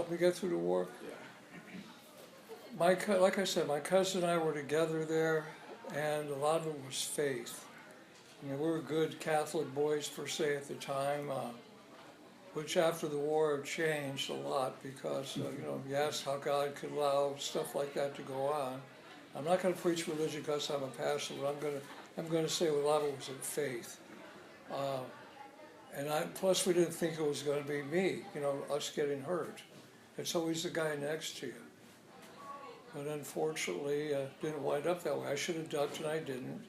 helped me get through the war. Yeah. Like I said, my cousin and I were together there, and a lot of it was faith. I mean, we were good Catholic boys per se at the time, which after the war changed a lot because, you asked how God could allow stuff like that to go on. I'm not going to preach religion because I'm a pastor, but I'm going to say a lot of it was in faith. Plus we didn't think it was going to be me, us getting hurt. It's always the guy next to you. But unfortunately, it didn't wind up that way. I should have ducked and I didn't.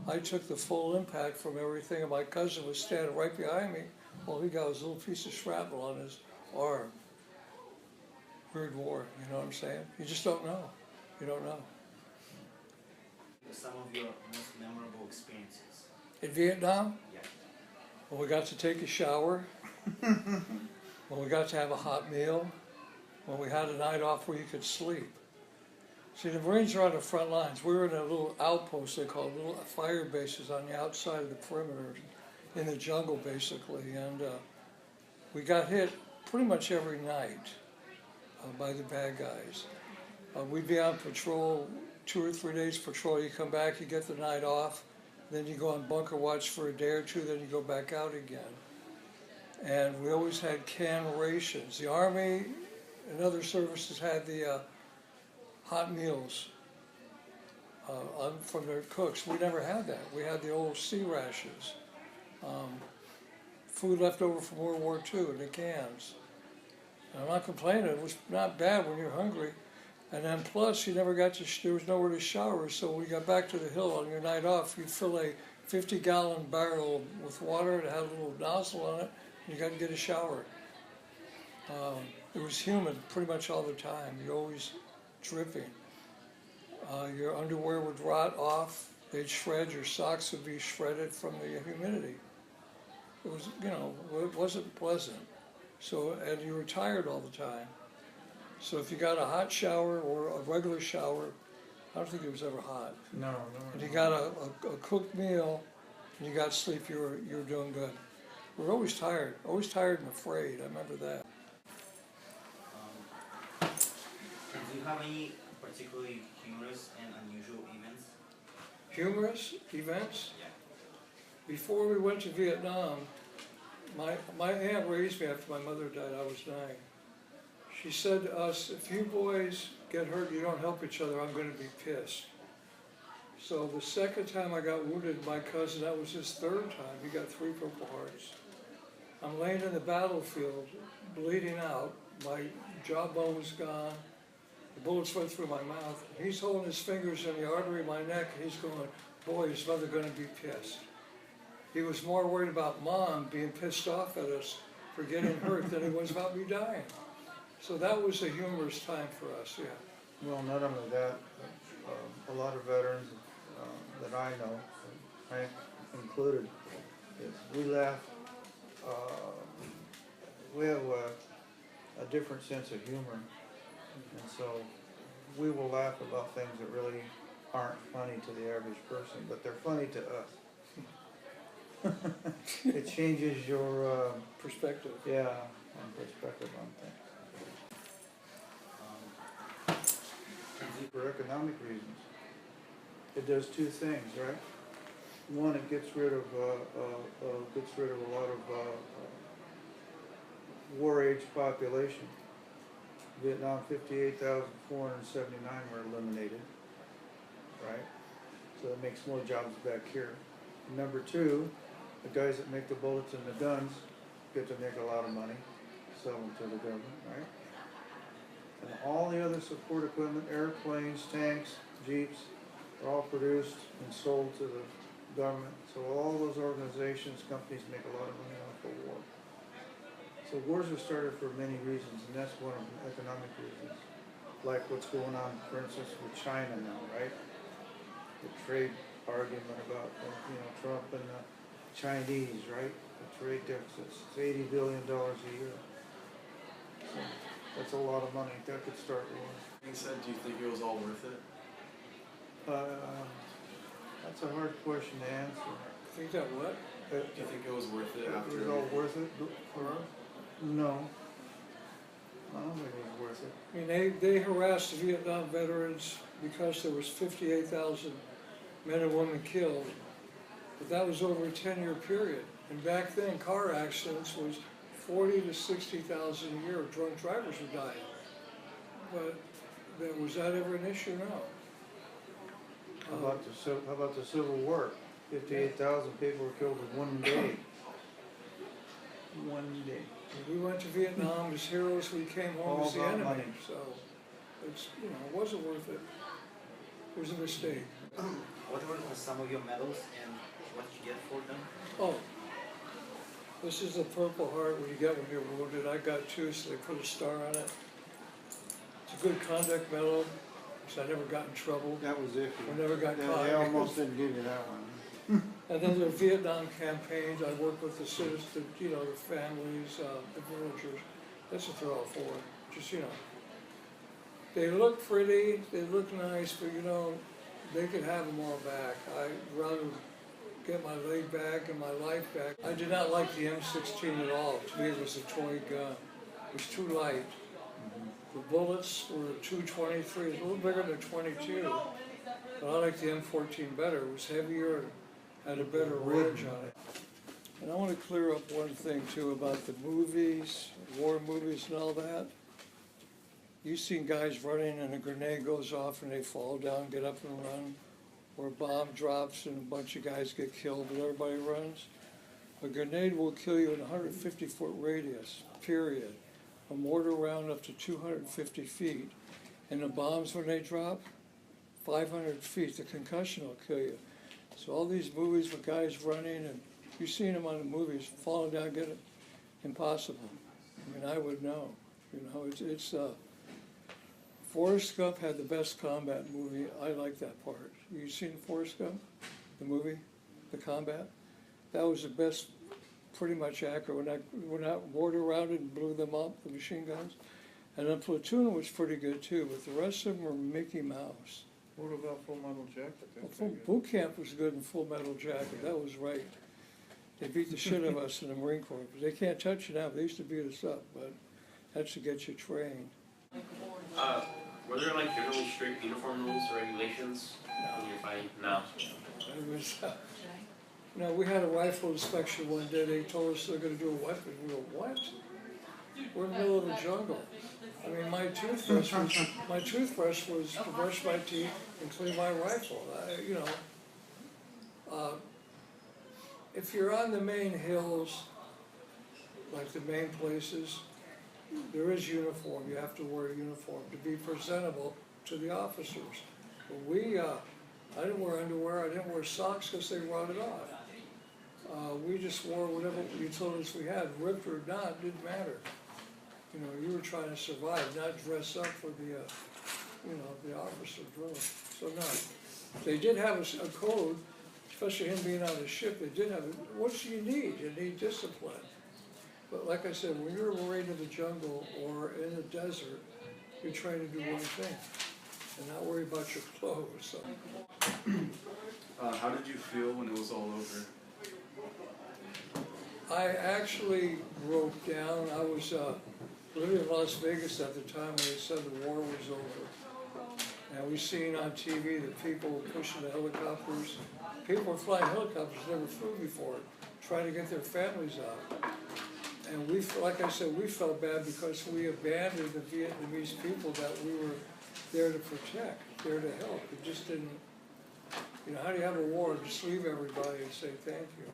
I took the full impact from everything, and my cousin was standing right behind me. Well, he got his little piece of shrapnel on his arm. Weird war, you know what I'm saying? You just don't know. You don't know. Some of your most memorable experiences? In Vietnam? Yeah. When we got to take a shower, when we got to have a hot meal, when we had a night off where you could sleep. See, the Marines are on the front lines. We were in a little outpost, they call it, little fire bases on the outside of the perimeter, in the jungle basically, and we got hit pretty much every night by the bad guys. We'd be on patrol, 2 or 3 days patrol, you come back, you get the night off, then you go on bunker watch for a day or two, then you go back out again. And we always had canned rations. The Army and other services had the hot meals from their cooks. We never had that. We had the old sea rations. Food left over from World War II in the cans. And I'm not complaining, it was not bad when you're hungry. And then plus, you never got to, there was nowhere to shower, so when you got back to the hill on your night off, you'd fill a 50-gallon barrel with water, it had a little nozzle on it, and you got to get a shower. It was humid pretty much all the time. You're always dripping. Your underwear would rot off, they'd shred, your socks would be shredded from the humidity. It was, it wasn't pleasant. So, and you were tired all the time. So if you got a hot shower or a regular shower, I don't think it was ever hot. No. And you got a cooked meal, and you got sleep, you were doing good. We were always tired and afraid. I remember that. Do you have any particularly humorous and unusual events? Humorous events? Yeah. Before we went to Vietnam, my aunt raised me after my mother died. I was 9. She said to us, if you boys get hurt, you don't help each other, I'm going to be pissed. So the second time I got wounded, my cousin, that was his 3rd time, he got 3 Purple Hearts. I'm laying in the battlefield, bleeding out, my jawbone was gone, the bullets went through my mouth. He's holding his fingers in the artery of my neck, and he's going, boy, is mother going to be pissed. He was more worried about Mom being pissed off at us for getting hurt than he was about me dying. So that was a humorous time for us, yeah. Well, not only that, a lot of veterans that I know, I included, we laugh. We have a different sense of humor, and so we will laugh about things that really aren't funny to the average person, but they're funny to us. It changes your Perspective. perspective on things. For economic reasons, it does 2 things, right? One, it gets rid of a lot of war-age population. Vietnam, 58,479 were eliminated, right? So that makes more jobs back here. Number 2, the guys that make the bullets and the guns get to make a lot of money, sell them to the government, right? And all the other support equipment, airplanes, tanks, jeeps, are all produced and sold to the government. So all those organizations, companies make a lot of money off of war. So wars are started for many reasons, and that's one of the economic reasons. Like what's going on, for instance, with China now, right? The trade argument about, Trump and the Chinese, right? The trade deficits, it's $80 billion a year. So, that's a lot of money. That could start war. Being said, do you think it was all worth it? That's a hard question to answer. I think that what? Do you think it was worth it after? It was all worth it for us? No. I don't think it's worth it. I mean, they harassed the Vietnam veterans because there was 58,000 men and women killed, but that was over a 10-year period. And back then, car accidents was 40 to 60,000 a year. Drunk drivers were dying. But was that ever an issue? No. How about the Civil War? 58,000 people were killed in one day. One day. We went to Vietnam as heroes. We came home All as the about enemy. money. So it's, it wasn't worth it. It was a mistake. What were some of your medals and what did you get for them? Oh, this is the Purple Heart when you get when you're wounded. I got two, so they put a star on it. It's a good conduct medal, so I never got in trouble. That was iffy. I never got caught. They almost didn't give you that one. And then the Vietnam campaigns, I worked with the citizens, the families, the villagers. That's what they're all for. Just, they look pretty, they look nice, but they could have them all back. I'd rather get my leg back and my life back. I did not like the M16 at all. To me, it was a toy gun. It was too light. The bullets were 223, it was a little bigger than 22. But I like the M14 better. It was heavier, had a better range on it. And I want to clear up one thing too about the movies, war movies and all that. You've seen guys running and a grenade goes off and they fall down, get up and run. Or a bomb drops and a bunch of guys get killed but everybody runs. A grenade will kill you in a 150-foot radius, period. A mortar round up to 250 feet. And the bombs, when they drop, 500 feet, the concussion will kill you. So all these movies with guys running, and you've seen them on the movies, falling down, getting impossible. I mean, I would know. It's Forrest Gump had the best combat movie. I like that part. You seen Forrest Gump, the movie, the combat? That was the best, pretty much accurate. When I mortar rounded and blew them up, the machine guns. And then Platoon was pretty good too, but the rest of them were Mickey Mouse. What about Full Metal Jacket? Well, Boot Camp was good in Full Metal Jacket, that was right. They beat the shit out of us in the Marine Corps. They can't touch you now, they used to beat us up, but that's to get you trained. Were there like generally strict uniform rules or regulations when you're fighting? No. It was, we had a rifle inspection one day, they told us they're gonna do a weapon. We go, what? We're in the middle of the jungle. I mean, my toothbrush was to brush my teeth and clean my rifle. If you're on the main hills, like the main places, there is uniform. You have to wear a uniform to be presentable to the officers. But I didn't wear underwear. I didn't wear socks because they rotted off. We just wore whatever utilities we had, ripped or not, didn't matter. You were trying to survive, not dress up for the officer drill. So no, they did have a code, especially him being on a ship. They did have. What do you need? You need discipline. But like I said, when you're away in the jungle or in the desert, you're trying to do one thing and not worry about your clothes. So. How did you feel when it was all over? I actually broke down. I was living in Las Vegas at the time when they said the war was over. And we seen on TV that people were pushing the helicopters. People were flying helicopters never flew before, trying to get their families out. And like I said, we felt bad because we abandoned the Vietnamese people that we were there to protect, there to help. It just didn't, how do you have a war? Just leave everybody and say thank you.